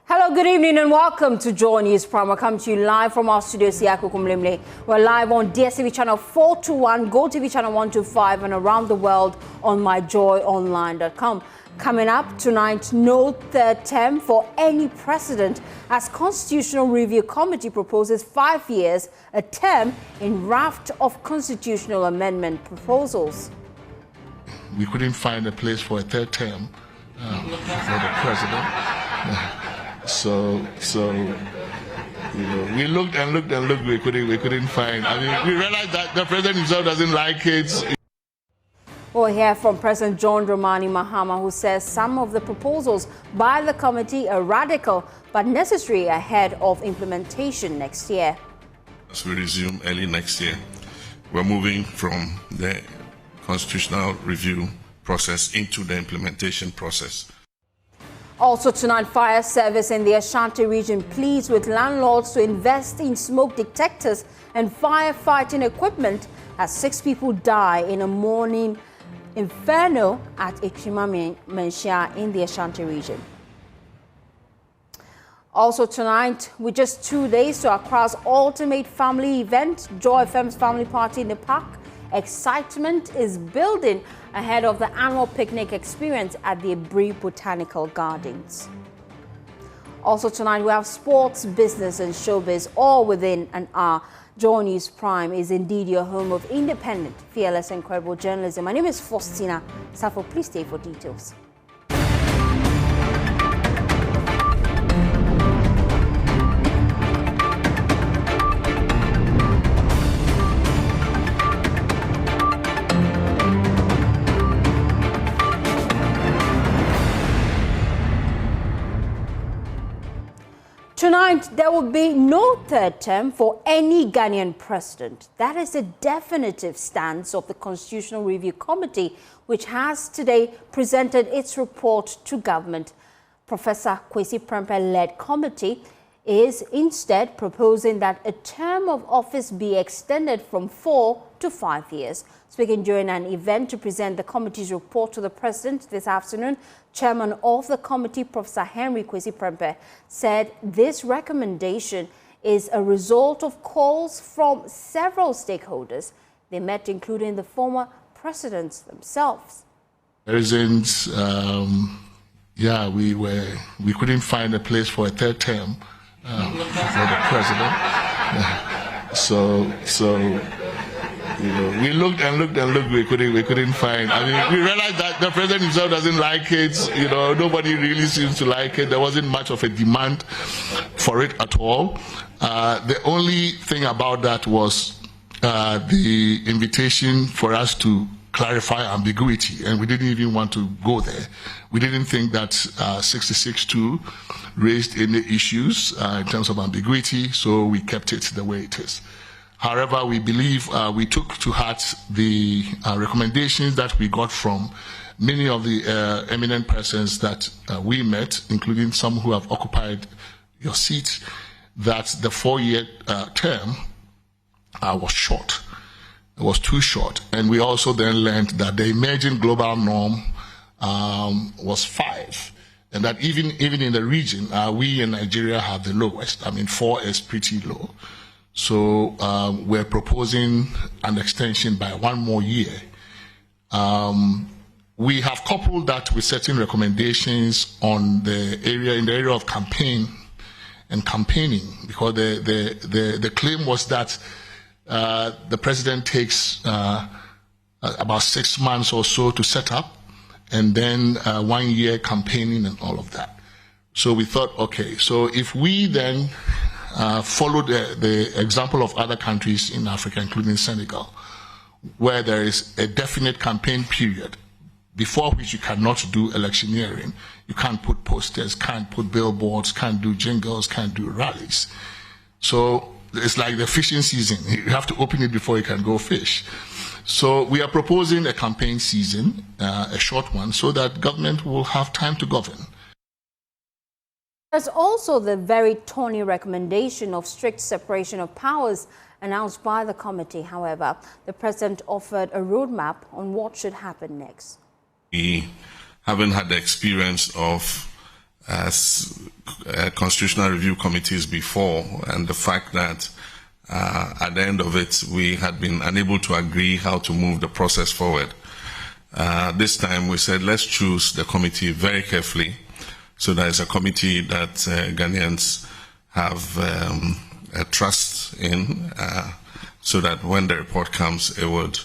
Hello, good evening and welcome to Joy News Prime. I come to you live from our studio, Siako Kumlimle. We're live on DSTV channel 421, GoTV channel 125 and around the world on myjoyonline.com. Coming up tonight, no third term for any president as Constitutional Review Committee proposes 5 years, a term in raft of constitutional amendment proposals. We couldn't find a place for a third term for the president. So we looked and looked and looked. We couldn't find. I mean, we realized that the president himself doesn't like it. We'll hear from President John Dramani Mahama, who says some of the proposals by the committee are radical but necessary ahead of implementation next year. As we resume early next year, we're moving from the constitutional review process into the implementation process. Also tonight, fire service in the Ashanti region pleads with landlords to invest in smoke detectors and firefighting equipment as 6 people die in a morning inferno at Ichimamenshia in the Ashanti region. Also tonight, with just 2 days to Accra's ultimate family event, Joy FM's family party in the park, excitement is building ahead of the annual picnic experience at the Ebri Botanical Gardens. Also tonight, we have sports, business and showbiz all within an hour. Joy News Prime is indeed your home of independent, fearless and credible journalism. My name is Faustina Safo. Please stay for details. Tonight, there will be no third term for any Ghanaian president. That is the definitive stance of the Constitutional Review Committee, which has today presented its report to government. Professor Kwesi Prempeh-led committee is instead proposing that a term of office be extended from 4 to 5 years. Speaking during an event to present the committee's report to the president this afternoon, chairman of the committee, Professor Henry Kwesi Prempeh, said this recommendation is a result of calls from several stakeholders they met, including the former presidents themselves. Presidents, we couldn't find a place for a third term for the president. We looked and looked and looked. We couldn't find. I mean, we realized that the president himself doesn't like it. Nobody really seems to like it. There wasn't much of a demand for it at all. The only thing about that was the invitation for us to clarify ambiguity, and we didn't even want to go there. We didn't think that 66.2 raised any issues in terms of ambiguity, so we kept it the way it is. However, we believe we took to heart the recommendations that we got from many of the eminent persons that we met, including some who have occupied your seat, that the 4-year term was short. It was too short. And we also then learned that the emerging global norm was 5. And that even in the region, we in Nigeria have the lowest. I mean, 4 is pretty low. So we're proposing an extension by 1 more year. We have coupled that with certain recommendations on in the area of campaigning, because the claim was that the president takes about 6 months or so to set up, and then 1 year campaigning and all of that. So we thought, okay, so if we then follow the example of other countries in Africa, including Senegal, where there is a definite campaign period before which you cannot do electioneering. You can't put posters, can't put billboards, can't do jingles, can't do rallies. So it's like the fishing season. You have to open it before you can go fish. So we are proposing a campaign season, a short one, so that government will have time to govern. There's also the very thorny recommendation of strict separation of powers announced by the committee. However, the president offered a roadmap on what should happen next. We haven't had the experience of constitutional review committees before, and the fact that at the end of it, we had been unable to agree how to move the process forward. This time we said, let's choose the committee very carefully, so that it's a committee that Ghanaians have a trust in, so that when the report comes, it would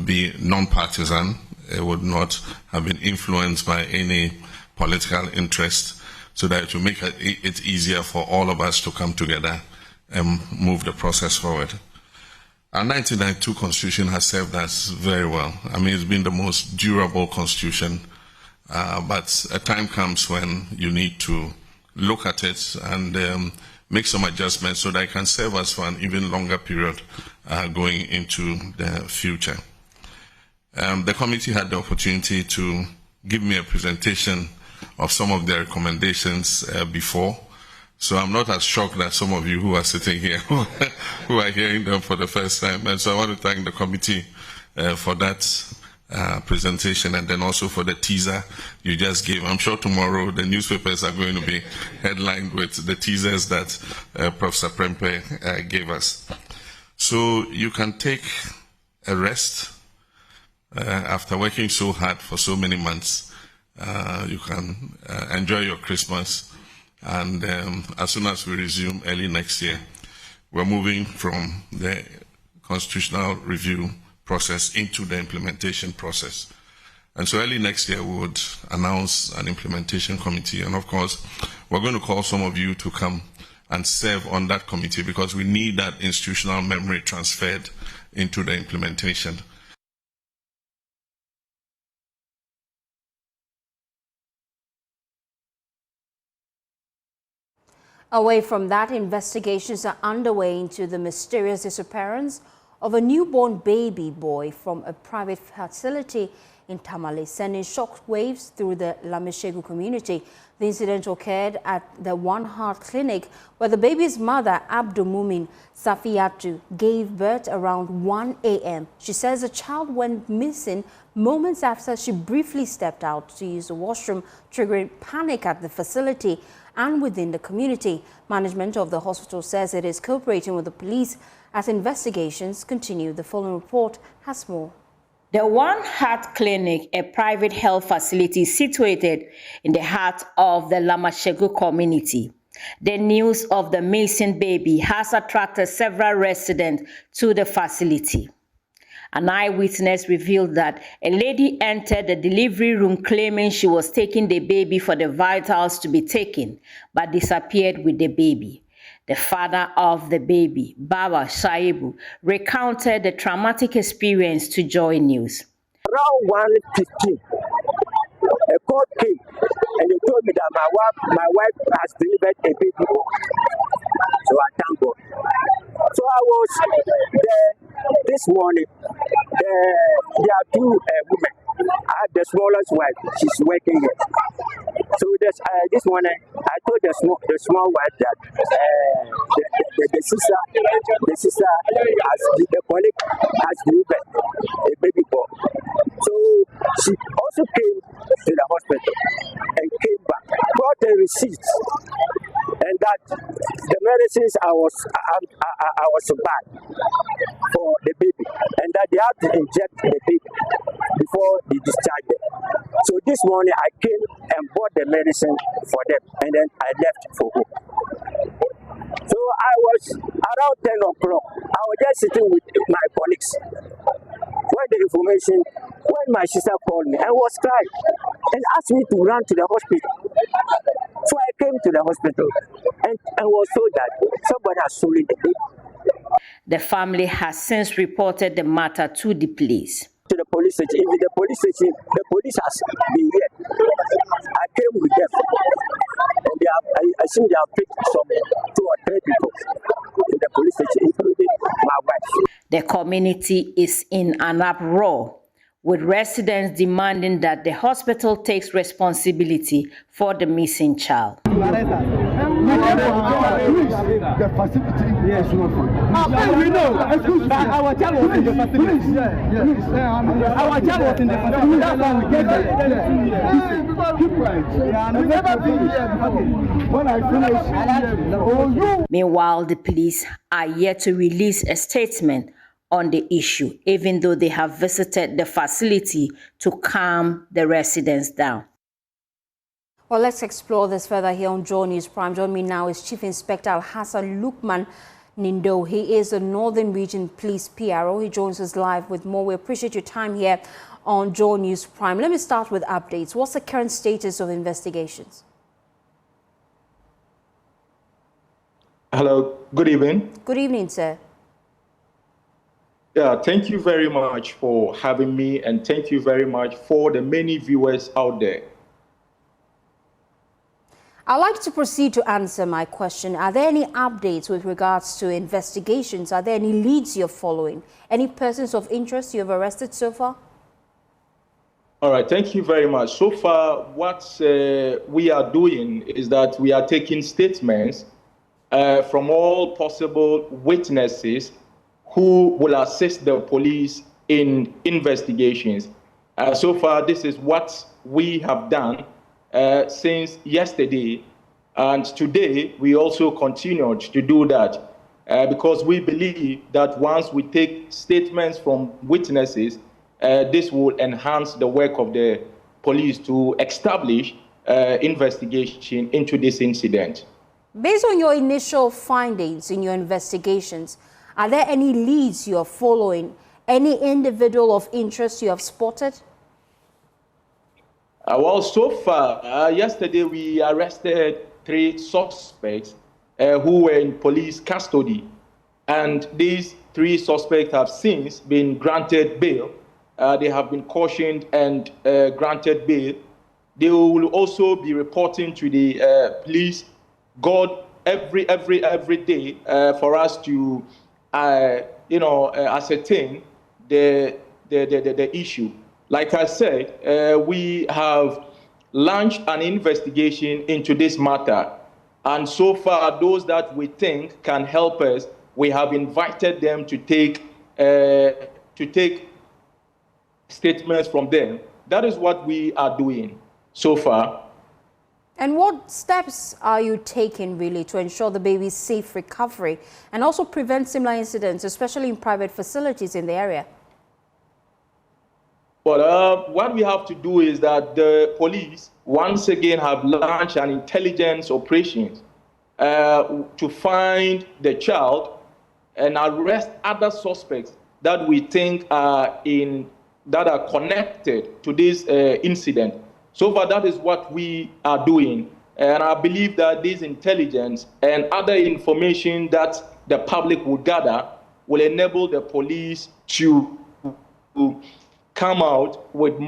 be non-partisan. It would not have been influenced by any political interest, so that it will make it easier for all of us to come together and move the process forward. Our 1992 constitution has served us very well. I mean, it's been the most durable constitution, but a time comes when you need to look at it and make some adjustments so that it can serve us for an even longer period going into the future. The committee had the opportunity to give me a presentation of some of their recommendations before. So I'm not as shocked as some of you who are sitting here who are hearing them for the first time. And so I want to thank the committee for that presentation, and then also for the teaser you just gave. I'm sure tomorrow the newspapers are going to be headlined with the teasers that Professor Prempeh gave us. So you can take a rest after working so hard for so many months. You can enjoy your Christmas. And as soon as we resume early next year, we're moving from the constitutional review process into the implementation process. And so early next year, we would announce an implementation committee. And of course, we're going to call some of you to come and serve on that committee, because we need that institutional memory transferred into the implementation. Away from that, investigations are underway into the mysterious disappearance of a newborn baby boy from a private facility in Tamale, sending shockwaves through the Lameshegu community. The incident occurred at the One Heart Clinic, where the baby's mother, Abdulmumin Safiyatu, gave birth around 1 a.m. She says the child went missing moments after she briefly stepped out to use the washroom, triggering panic at the facility and within the community. Management of the hospital says it is cooperating with the police as investigations continue. The following report has more. The One Heart Clinic, a private health facility situated in the heart of the Lameshegu community. The news of the missing baby has attracted several residents to the facility. An eyewitness revealed that a lady entered the delivery room claiming she was taking the baby for the vitals to be taken, but disappeared with the baby. The father of the baby, Baba Shaibu, recounted the traumatic experience to Joy News. Around 1:15, a call came and they told me that my wife has delivered a baby boy. So I thank God. So I was there this morning. There are two women. I have the smallest wife. She's working here. So this morning, I told the small wife that the sister has the colleague has delivered a baby boy. So she also came to the hospital and came back, brought the receipts, and that the medicines I was bad for the baby, and that they had to inject the baby before they discharged them. So this morning I came and bought the medicine for them, and then I left for home. So I was around 10 o'clock. I was just sitting with my colleagues when my sister called me and was crying and asked me to run to the hospital. So I came to the hospital and was told that somebody has stolen the baby. The family has since reported the matter to the police. To the police station. Even the police station, the police has been here. I came with them, and I think they have picked some 2 or 3 people to the police station, including my wife. The community is in an uproar, with residents demanding that the hospital takes responsibility for the missing child. The facility, yes, we know. Our child was in the facility. Our child was in the facility. That's why we get there. Meanwhile, the police are yet to release a statement on the issue, even though they have visited the facility to calm the residents down. Well, let's explore this further here on Joy News Prime. Joining me now is Chief Inspector Al-Hassan Lukman Nindo. He is the Northern Region Police PRO. He joins us live with more. We appreciate your time here on Joy News Prime. Let me start with updates. What's the current status of investigations? Hello, good evening. Good evening, sir. Yeah, thank you very much for having me, and thank you very much for the many viewers out there. I'd like to proceed to answer my question. Are there any updates with regards to investigations? Are there any leads you're following? Any persons of interest you have arrested so far? All right, thank you very much. So far, what we are doing is that we are taking statements from all possible witnesses who will assist the police in investigations. So far, this is what we have done since yesterday, and today we also continued to do that because we believe that once we take statements from witnesses, this will enhance the work of the police to establish investigation into this incident. Based on your initial findings in your investigations, are there any leads you are following? Any individual of interest you have spotted? Well, so far, yesterday we arrested 3 suspects who were in police custody. And these 3 suspects have since been granted bail. They have been cautioned and granted bail. They will also be reporting to the police every day for us to ascertain the issue. Like I said, we have launched an investigation into this matter, and so far those that we think can help us, we have invited them to take statements from them. That is what we are doing so far. And what steps are you taking really to ensure the baby's safe recovery and also prevent similar incidents, especially in private facilities in the area? Well, what we have to do is that the police once again have launched an intelligence operation to find the child and arrest other suspects that we think are connected to this incident. So far, that is what we are doing. And I believe that this intelligence and other information that the public will gather will enable the police to come out with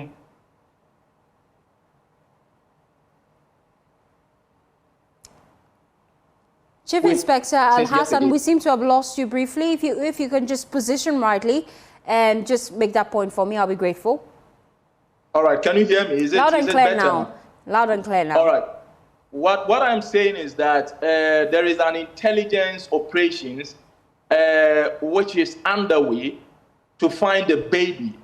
Chief Inspector Al-Hassan, we seem to have lost you briefly. If you can just position rightly and just make that point for me, I'll be grateful. All right, can you hear me? Is it better now? Loud and clear now. All right. What I'm saying is that there is an intelligence operations which is underway to find the baby.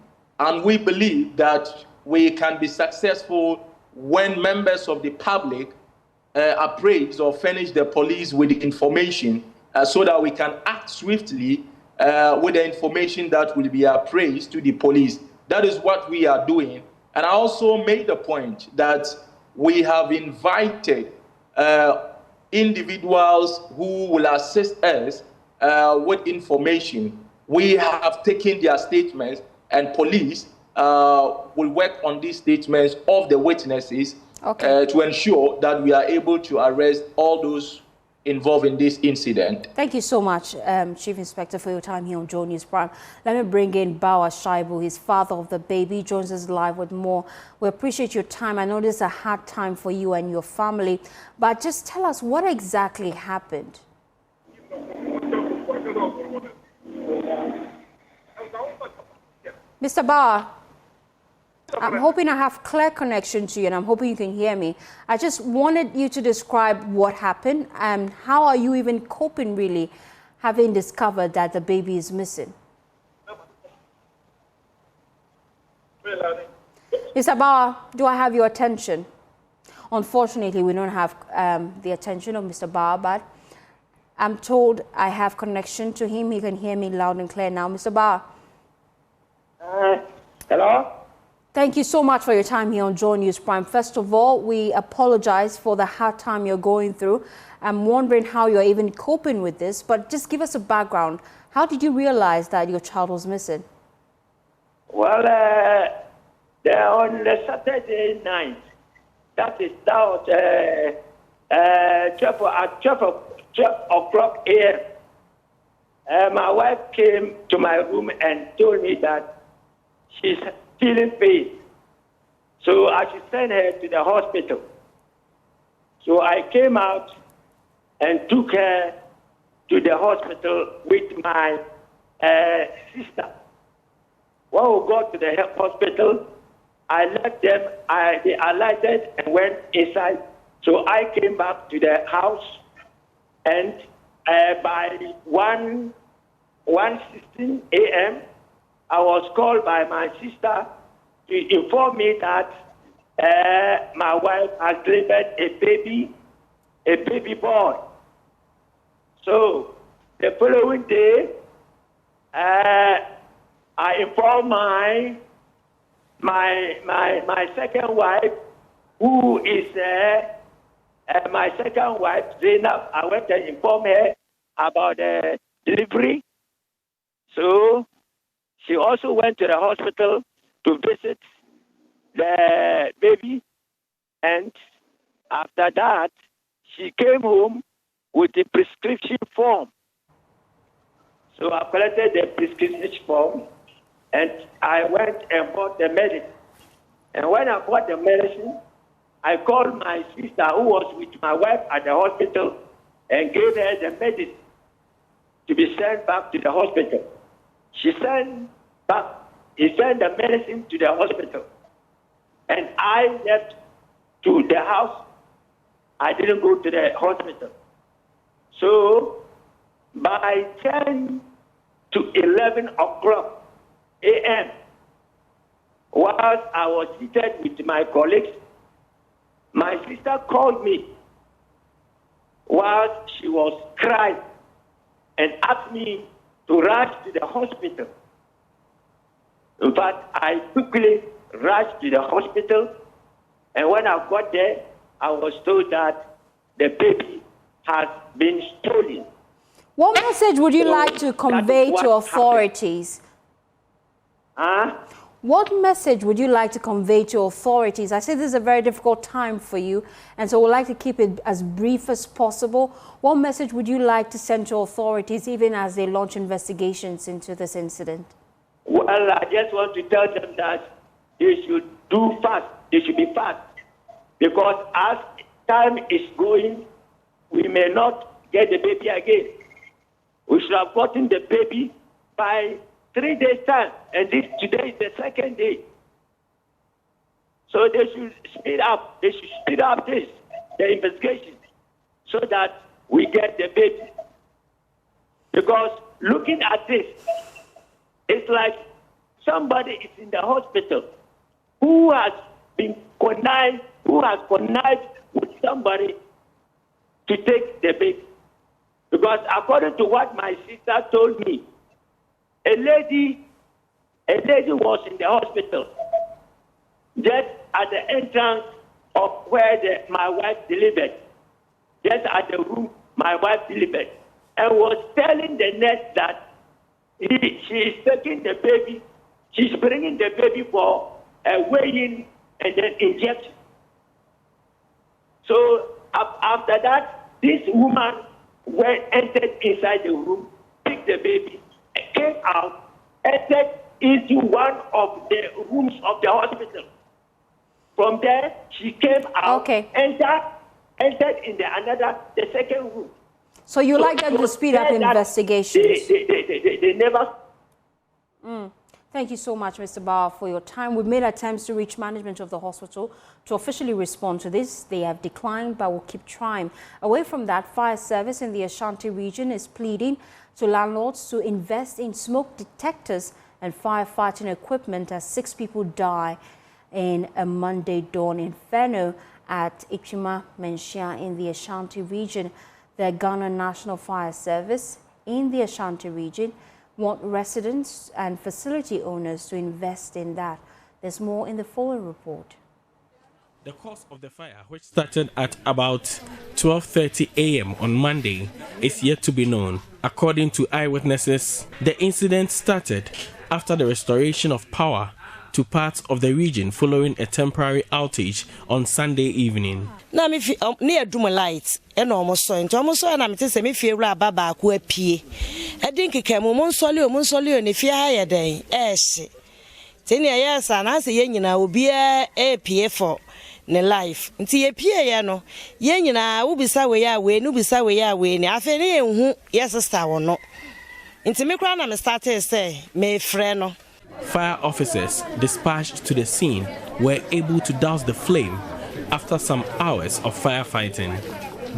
And we believe that we can be successful when members of the public appraise or furnish the police with the information so that we can act swiftly with the information that will be appraised to the police. That is what we are doing. And I also made the point that we have invited individuals who will assist us with information. We have taken their statements, and police will work on these statements of the witnesses to ensure that we are able to arrest all those involved in this incident. Thank you so much, Chief Inspector, for your time here on Joy News Prime. Let me bring in Bawa Shaibu, his father of the baby, joins us live with more. We appreciate your time. I know this is a hard time for you and your family, but just tell us what exactly happened. Mr. Bawa. I'm hoping I have clear connection to you, and I'm hoping you can hear me. I just wanted you to describe what happened and how are you even coping, really, having discovered that the baby is missing. Mr. Bauer, do I have your attention? Unfortunately, we don't have the attention of Mr. Bauer, but I'm told I have connection to him. He can hear me loud and clear now. Mr. Bauer. Hello? Thank you so much for your time here on Joy News Prime. First of all, we apologize for the hard time you're going through. I'm wondering how you're even coping with this, but just give us a background. How did you realize that your child was missing? Well, on the Saturday night, that is about 12 o'clock a.m., my wife came to my room and told me that she's feeling pain. So I should send her to the hospital. So I came out and took her to the hospital with my sister. When we got to the hospital, I let them, they alighted and went inside. So I came back to the house, and by 1:16 a.m., I was called by my sister to inform me that my wife has delivered a baby boy. So the following day, I informed my second wife, who is my second wife, Zainab. I went and informed her about the delivery. So she also went to the hospital to visit the baby. And after that, she came home with the prescription form. So I collected the prescription form, and I went and bought the medicine. And when I bought the medicine, I called my sister, who was with my wife at the hospital, and gave her the medicine to be sent back to the hospital. He sent the medicine to the hospital. And I left to the house. I didn't go to the hospital. So by 10 to 11 o'clock a.m., whilst I was seated with my colleagues, my sister called me whilst she was crying and asked me to rush to the hospital. In fact, I quickly rushed to the hospital, and when I got there, I was told that the baby has been stolen. What message would you like to convey to authorities? What message would you like to convey to authorities? I say this is a very difficult time for you, and so we'd like to keep it as brief as possible. What message would you like to send to authorities, even as they launch investigations into this incident? Well, I just want to tell them that they should do fast. They should be fast. Because as time is going, we may not get the baby again. We should have gotten the baby by 3 days' time, and today is the second day. So they should speed up. They should speed up the investigation, so that we get the baby. Because looking at this, it's like somebody is in the hospital who has been connived with somebody to take the baby. Because according to what my sister told me, a lady was in the hospital, just at the entrance of where my wife delivered, just at the room my wife delivered, and was telling the nurse that she is taking the baby, she's bringing the baby for a weigh-in and then injection. So after that, this woman entered inside the room, picked the baby, came out, entered into one of the rooms of the hospital. From there, she came out, entered in the second room. So you like them to speed up investigations? They never... Thank you so much, Mr. Bauer, for your time. We've made attempts to reach management of the hospital to officially respond to this. They have declined, but will keep trying. Away from that, fire service in the Ashanti region is pleading to landlords to invest in smoke detectors and firefighting equipment as 6 people die in a Monday dawn inferno at Ichima Menshia in the Ashanti region. The Ghana National Fire Service in the Ashanti region want residents and facility owners to invest in that. There's more in the following report. The cause of the fire, which started at about 12:30 a.m. on Monday, is yet to be known. According to eyewitnesses, the incident started after the restoration of power to parts of the region following a temporary outage on Sunday evening. Na me fi near dum light e no mo so na me se me fi ewura baba ko apie e din keke mo nsole ne fi ha ye den e hye te ne ye sa na se ye nyina obi e pie for ne life nti ye pie ye no ye nyina wo bisa we ya we nu bisa we ya we ne afa ne enhu ye sister wo no nti me kra na me start say me frɛ no. Fire officers dispatched to the scene were able to douse the flame after some hours of firefighting.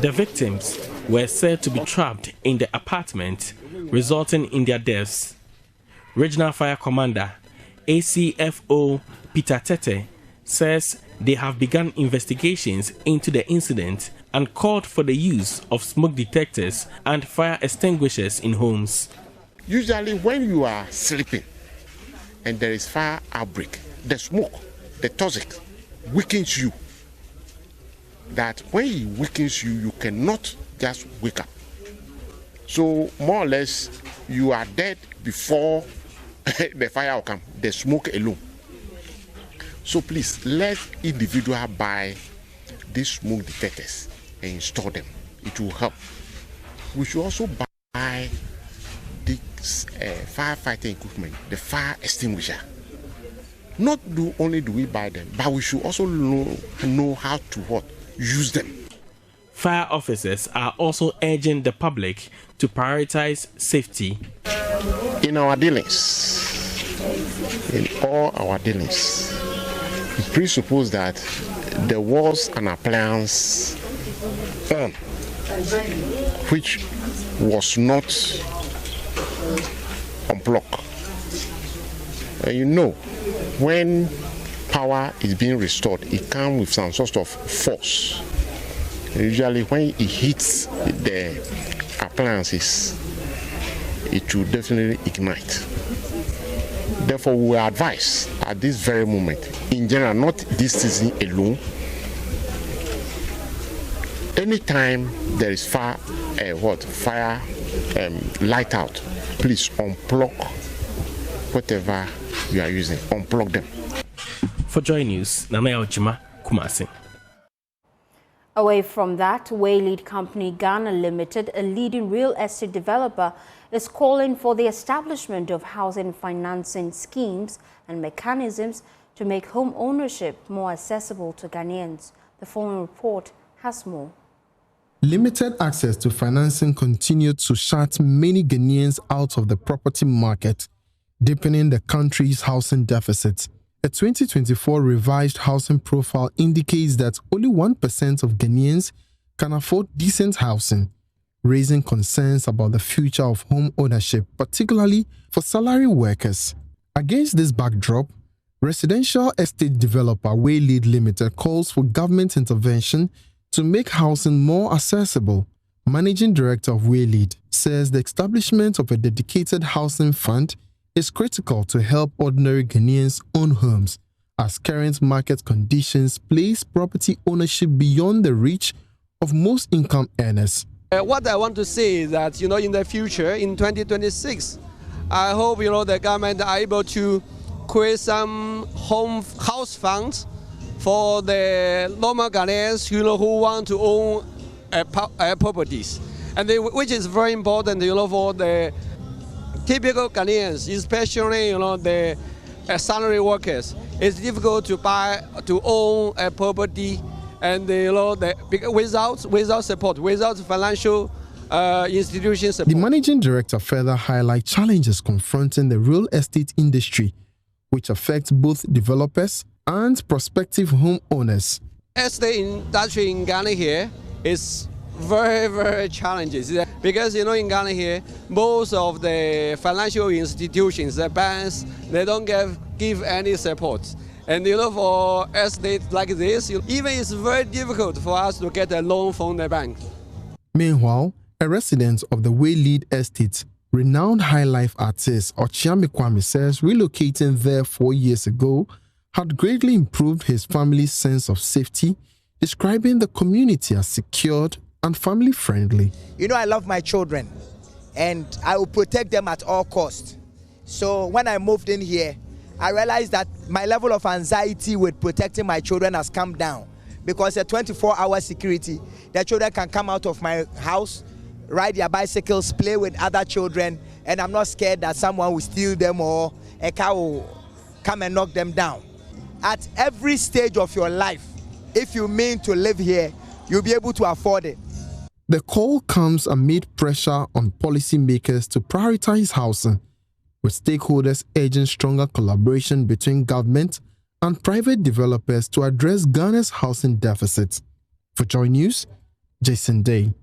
The victims were said to be trapped in the apartment, resulting in their deaths. Regional Fire Commander ACFO Peter Tete says they have begun investigations into the incident and called for the use of smoke detectors and fire extinguishers in homes. Usually when you are sleeping and there is fire outbreak, the smoke, the toxic weakens you. That when it weakens you, you cannot just wake up. So more or less, you are dead before the fire will come, the smoke alone. So please, let individual buy these smoke detectors and install them. It will help. We should also buy this firefighting equipment, the fire extinguisher. Not only do we buy them, but we should also know how to use them. Fire officers are also urging the public to prioritize safety. In our dealings, in all our dealings, we presuppose that there was an appliance on which was not unplugged. You know, when power is being restored, it comes with some sort of force. Usually when it hits the appliances, it will definitely ignite. Therefore, we advise at this very moment, in general, not this season alone, anytime there is fire light out, please unplug whatever you are using. Unplug them. For Joy News, Nana Ojima, Kumasi. Away from that, Waylead Company Ghana Limited, a leading real estate developer, is calling for the establishment of housing financing schemes and mechanisms to make home ownership more accessible to Ghanaians. The following report has more. Limited access to financing continued to shut many Ghanaians out of the property market, deepening the country's housing deficit. A 2024 revised housing profile indicates that only 1% of Ghanaians can afford decent housing, raising concerns about the future of home ownership, particularly for salary workers. Against this backdrop, residential estate developer Waylead Limited calls for government intervention to make housing more accessible. Managing Director of Waylead says the establishment of a dedicated housing fund is critical to help ordinary Ghanaians own homes, as current market conditions place property ownership beyond the reach of most income earners. What I want to say is that, in the future, in 2026, I hope, the government are able to create some house funds for the normal Ghanaians, who want to own properties, and which is very important, for the typical Ghanaians, especially the salary workers. It's difficult to own a property, and without support, without financial institution support. The managing director further highlights challenges confronting the real estate industry which affects both developers and prospective homeowners. Estate industry in Ghana here is very, very challenging because in Ghana here, most of the financial institutions, the banks, they don't give any support. And for estates like this, even it's very difficult for us to get a loan from the bank. Meanwhile, a resident of the Waylead Estate, renowned high-life artist Ochiame Kwame says relocating there 4 years ago had greatly improved his family's sense of safety, describing the community as secured and family-friendly. I love my children and I will protect them at all costs. So when I moved in here, I realized that my level of anxiety with protecting my children has come down because a 24-hour security, the children can come out of my house, ride their bicycles, play with other children, and I'm not scared that someone will steal them or a car will come and knock them down. At every stage of your life, if you mean to live here, you'll be able to afford it. The call comes amid pressure on policymakers to prioritize housing, with stakeholders urging stronger collaboration between government and private developers to address Ghana's housing deficit. For Joy News, Jason Day.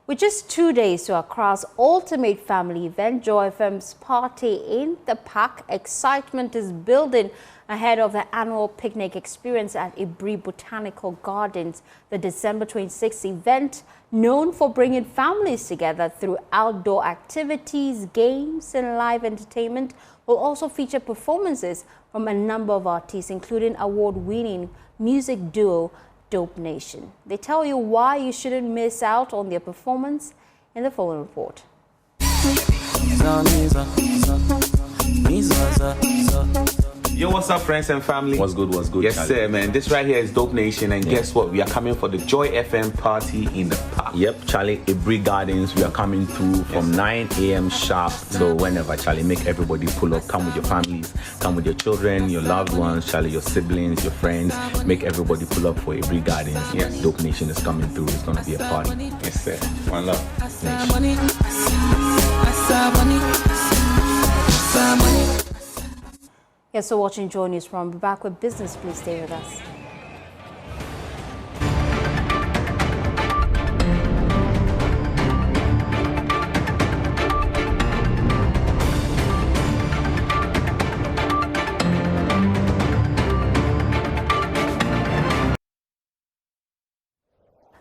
With just 2 days to Accra's ultimate family event, Joy FM's Party in the Park, excitement is building ahead of the annual picnic experience at Ibri Botanical Gardens. The December 26th event, known for bringing families together through outdoor activities, games and live entertainment, will also feature performances from a number of artists, including award-winning music duo Dope Nation. They tell you why you shouldn't miss out on their performance in the following report. Yo, what's up, friends and family? What's good, Yes, Charlie? Sir, man. This right here is Dope Nation, and guess what? We are coming for the Joy FM Party in the Park. Yep, Charlie, Ibri Gardens. We are coming through from 9 a.m. sharp. So whenever, Charlie, make everybody pull up. Come with your families, come with your children, your loved ones, Charlie, your siblings, your friends. Make everybody pull up for Ibri Gardens. Yes, Dope Nation is coming through. It's going to be a party. Yes, sir. One love. Yes, so watching Joy News from back with business. Please stay with us.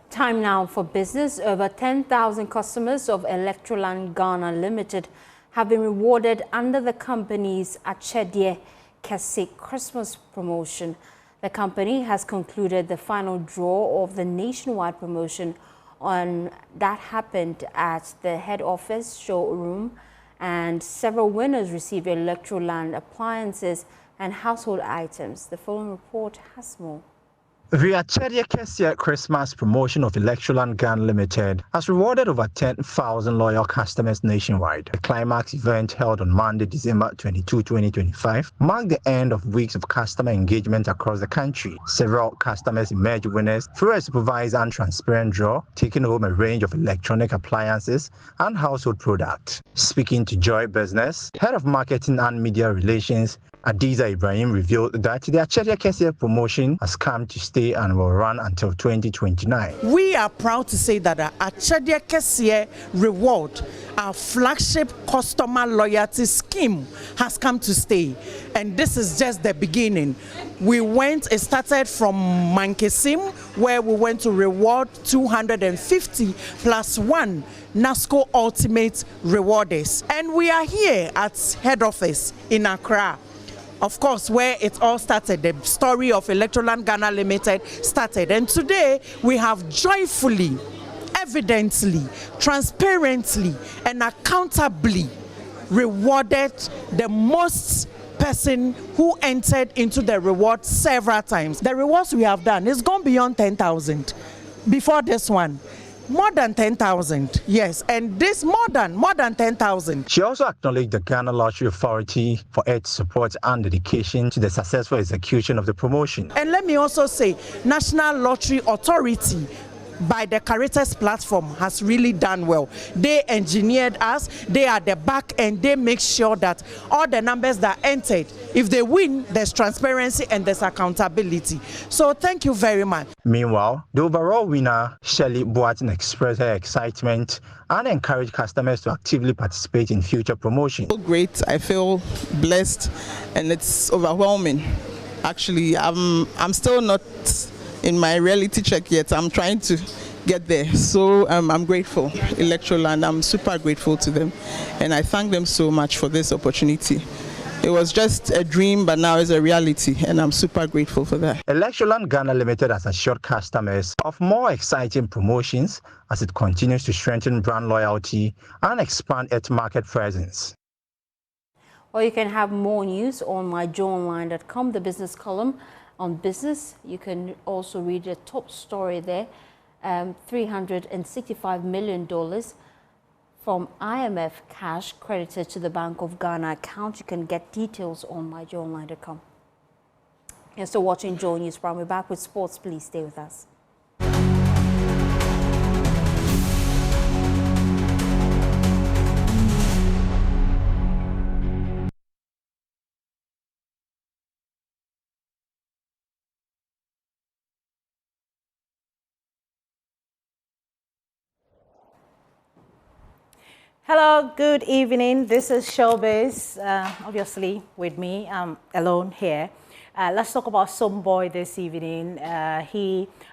Time now for business. Over 10,000 customers of Electroland Ghana Limited have been rewarded under the company's Achedie Kese Christmas promotion. The company has concluded the final draw of the nationwide promotion that happened at the head office showroom, and several winners received Electroland appliances and household items. The following report has more. The Achedie Kese Christmas promotion of Electroland Ghana Limited has rewarded over 10,000 loyal customers nationwide. The climax event, held on Monday, December 22, 2025, marked the end of weeks of customer engagement across the country. Several customers emerged winners through a supervised and transparent draw, taking home a range of electronic appliances and household products. Speaking to Joy Business, Head of Marketing and Media Relations, Adiza Ibrahim, revealed that the Achedie Kese promotion has come to stay and will run until 2029. We are proud to say that the Achedie Kese reward, our flagship customer loyalty scheme, has come to stay, and this is just the beginning. It started from Mankesim, where we went to reward 250 plus one NASCO Ultimate Rewarders, and we are here at head office in Accra. Of course, where it all started, the story of Electroland Ghana Limited started. And today, we have joyfully, evidently, transparently, and accountably rewarded the most person who entered into the reward several times. The rewards we have done is gone beyond 10,000 before this one. More than 10,000, yes, and this more than 10,000. She also acknowledged the Ghana Lottery Authority for its support and dedication to the successful execution of the promotion. And let me also say, National Lottery Authority by the Caritas platform has really done well. They engineered us, they are the back, and they make sure that all the numbers that are entered, if they win, there's transparency and there's accountability. So thank you very much. Meanwhile, the overall winner, Shirley Boateng, expressed her excitement and encouraged customers to actively participate in future promotions. Great, I feel blessed and it's overwhelming. Actually, I'm still not in my reality check yet. I'm trying to get there. So I'm grateful. Electroland, I'm super grateful to them. And I thank them so much for this opportunity. It was just a dream, but now it's a reality. And I'm super grateful for that. Electroland Ghana Limited has assured customers of more exciting promotions as it continues to strengthen brand loyalty and expand its market presence. Or you can have more news on myjoyonline.com, the business column. On business, you can also read the top story there, $365 million from IMF cash credited to the Bank of Ghana account. You can get details on myjoyonline.com. You're still watching Joy News Prime. We're back with sports. Please stay with us. Hello, good evening. This is Showbiz, obviously with me. I'm alone here. Let's talk about Stonebwoy this evening. I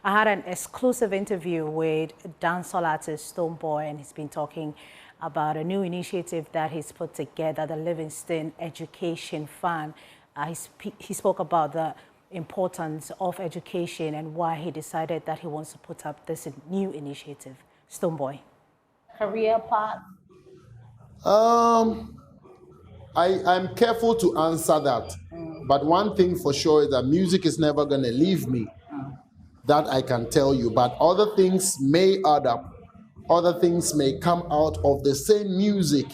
had an exclusive interview with dancehall artist Stonebwoy, and he's been talking about a new initiative that he's put together, the Livingston Education Fund. He spoke about the importance of education and why he decided that he wants to put up this new initiative. Stonebwoy. Career path? I'm careful to answer that, but one thing for sure is that music is never going to leave me. That I can tell you, but other things may add up. Other things may come out of the same music.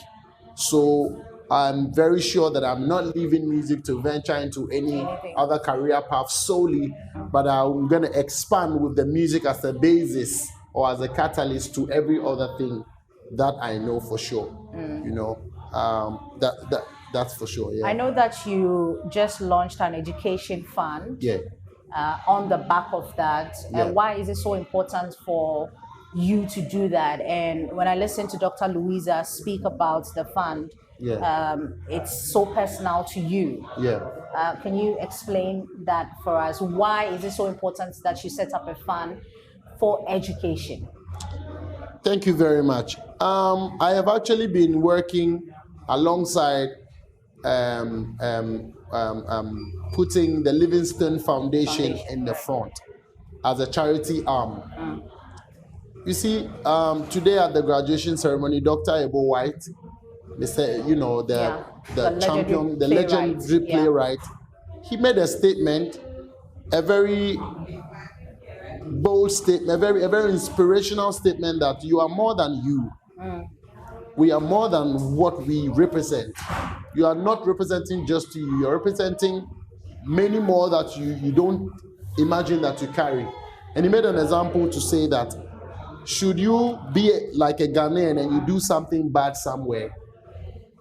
So I'm very sure that I'm not leaving music to venture into any other career path solely, but I'm going to expand with the music as a basis or as a catalyst to every other thing that I know for sure. You know, that's for sure. Yeah. I know that you just launched an education fund. Yeah. On the back of that. Yeah. Why is it so important for you to do that? And when I listen to Dr. Louisa speak about the fund, it's so personal to you. Yeah. Can you explain that for us? Why is it so important that you set up a fund for education? Thank you very much. I have actually been working alongside putting the Livingston Foundation in the front as a charity arm. You see, today at the graduation ceremony, Dr. Ebo White, they said, you know, the champion, the legendary playwright, he made a statement, a very bold statement, a very inspirational statement that you are more than you. We are more than what we represent. You are not representing just you. You're representing many more that you don't imagine that you carry. And he made an example to say that should you be like a Ghanaian and you do something bad somewhere,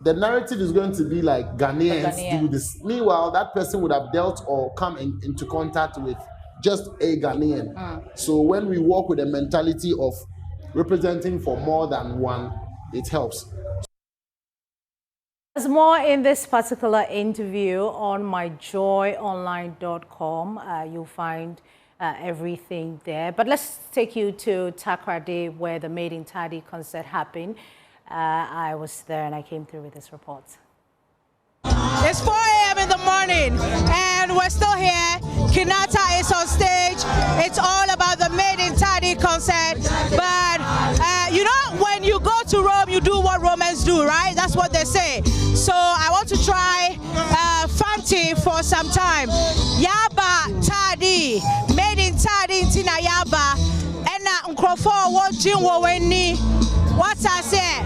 the narrative is going to be like Ghanaians do this. Meanwhile, that person would have dealt or come into contact with just a Ghanaian. So when we walk with a mentality of representing for more than one, it helps. There's more in this particular interview on myjoyonline.com. You'll find everything there. But let's take you to Takoradi, where the Maiden Taadi concert happened. I was there and I came through with this report. It's 4 a.m. in the morning and we're still here. Kinata is on stage. It's all about the Maiden Taadi concert. But you know, when you go to Rome, you do what Romans do, right? That's what they say. So I want to try Fanti for some time. Yaba Taadi, Maiden Taadi Tina Yaba. for watching when what I said,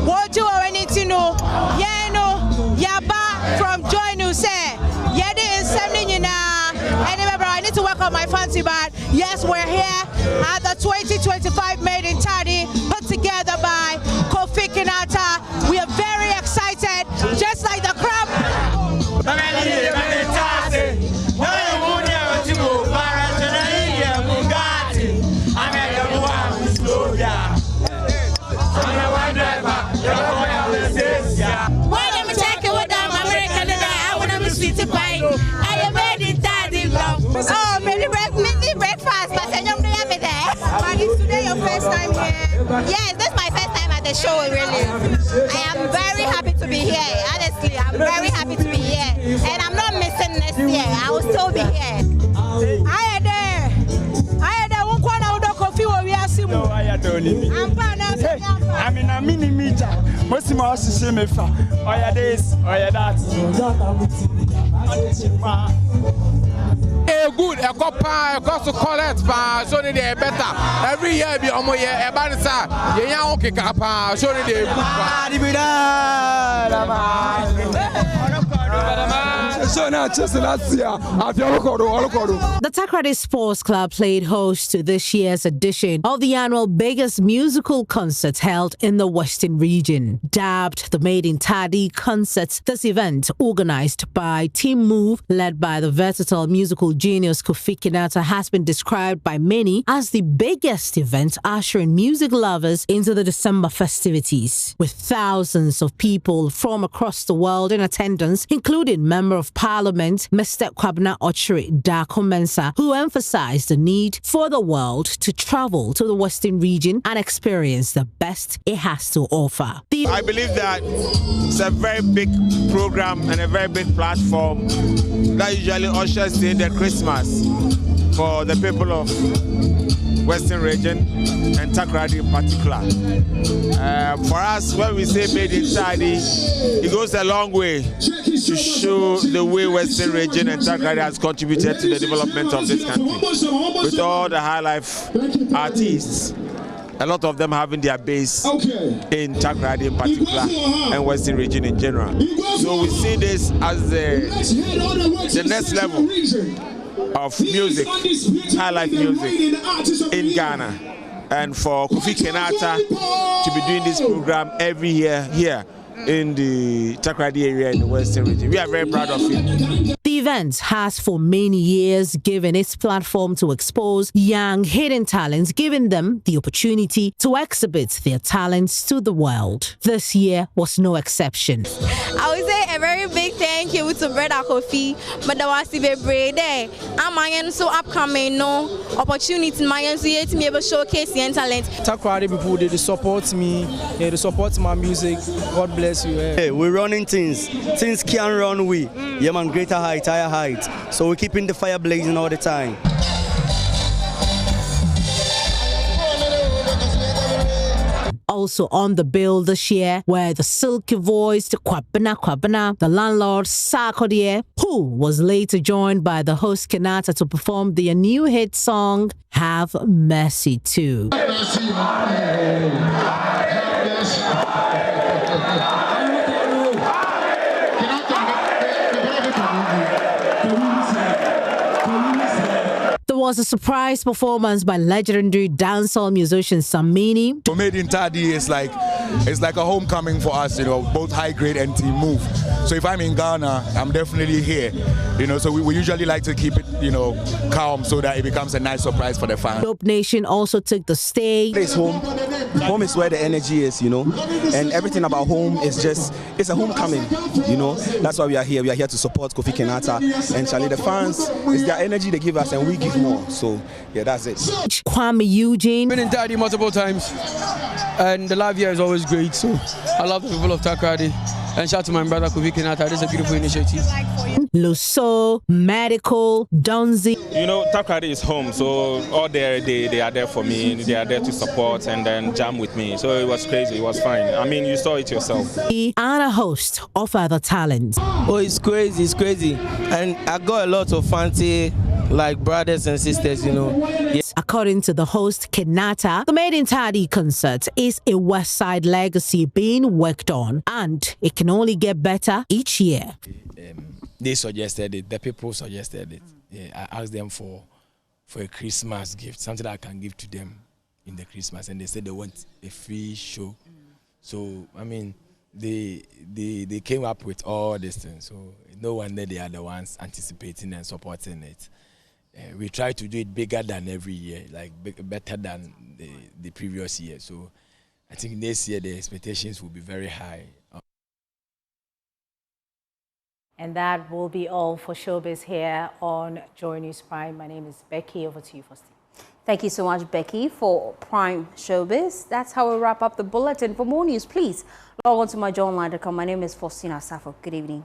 what you already to know, yeah, no, Yaba from Join You say, yeah, they is sending you now. Anyway, bro, I need to work on my fancy, but yes, we're here at the 2025 Maiden Taadi, put together by Kofi Kinata. We are very excited, just like the crowd. Oh, many breakfast, but I don't have it there. But is today your first time here? Yes, this is my first time at the show, really. I am very happy to be here. Honestly, I'm very happy to be here. And I'm not missing next year. I will still be here. I am there. One corner of the coffee where we are seeing. I'm in a mini meter. Most of my house is same if this, that. Good, a copper, a cost to collect, so they better. Every year, be almost a banner, you young kapa, so they The Takrady Sports Club played host to this year's edition of the annual biggest musical concert held in the Western region. Dubbed the Maiden Taadi Concerts, this event, organized by Team Move, led by the versatile musical genius Kofi Kinata, has been described by many as the biggest event ushering music lovers into the December festivities, with thousands of people from across the world in attendance, including Member of Parliament Mr. Kwabena Ochre Dakomensa, who emphasized the need for the world to travel to the Western region and experience the best it has to offer. I believe that it's a very big program and a very big platform that usually ushers in the Christmas for the people of Western region and Takrady in particular. For us, when we say Maiden Taadi, it goes a long way to show the way Western region and Takrady has contributed to the development of this country. With all the high life artists, a lot of them having their base in Takrady in particular and Western region in general. So we see this as the next level of music, high life music in Ghana. And for Kofi Kinata to be doing this program every year here in the Takrady area in the Western region, we are very proud of it. The event has for many years given its platform to expose young hidden talents, giving them the opportunity to exhibit their talents to the world. This year was no exception. I would say a very big thank you to Brother Kofi, but there was a very day. I'm so upcoming, no opportunity. My to be able to showcase your talent. Takrady people, they support me, they support my music. God bless you. Hey, we're running things can run we. Yeah man, greater height, higher height. So we're keeping the fire blazing all the time. Also on the bill this year were the silky-voiced Kwabena, the landlord Sarkodie, who was later joined by the host Kinata to perform their new hit song, Have Mercy Too. There was a surprise performance by legendary dancehall musician Samini. Maiden Taadi is like a homecoming for us, you know, both high grade and Team Move. So if I'm in Ghana, I'm definitely here, you know. So we usually like to keep it, you know, calm so that it becomes a nice surprise for the fans. Dope Nation also took the stage. It's home. Home is where the energy is, you know, and everything about home is it's a homecoming, you know. That's why we are here. We are here to support Kofi Kinata and Charlie. The fans, it's their energy they give us and we give more. So yeah, that's it. Kwame Eugene. Been in Taadi multiple times, and the live here is always great. So I love the people of Takrady, and shout out to my brother Kofi Kinata. This is a beautiful initiative. Lusso, Medical, Donzi. You know, Takrady is home, so all they are there for me. They are there to support and then jam with me. So it was crazy. It was fine. I mean, you saw it yourself. And a host of other talents. Oh, it's crazy, and I got a lot of fancy like brothers and sisters, you know. According to the host, Kenata, the Maiden Taadi concert is a West Side legacy being worked on, and it can only get better each year. They suggested it, the people suggested it. Yeah, I asked them for a Christmas gift, something that I can give to them in the Christmas, and they said they want a free show. So, I mean, they came up with all these things, so no wonder they are the ones anticipating and supporting it. We try to do it bigger than every year, like better than the previous year. So I think this year the expectations will be very high. And that will be all for Showbiz here on Joy News Prime. My name is Becky. Over to you, Fosti. Thank you so much, Becky, for Prime Showbiz. That's how we wrap up the bulletin. For more news, please log on to myjoyonline.com. My name is Faustina Safo. Good evening.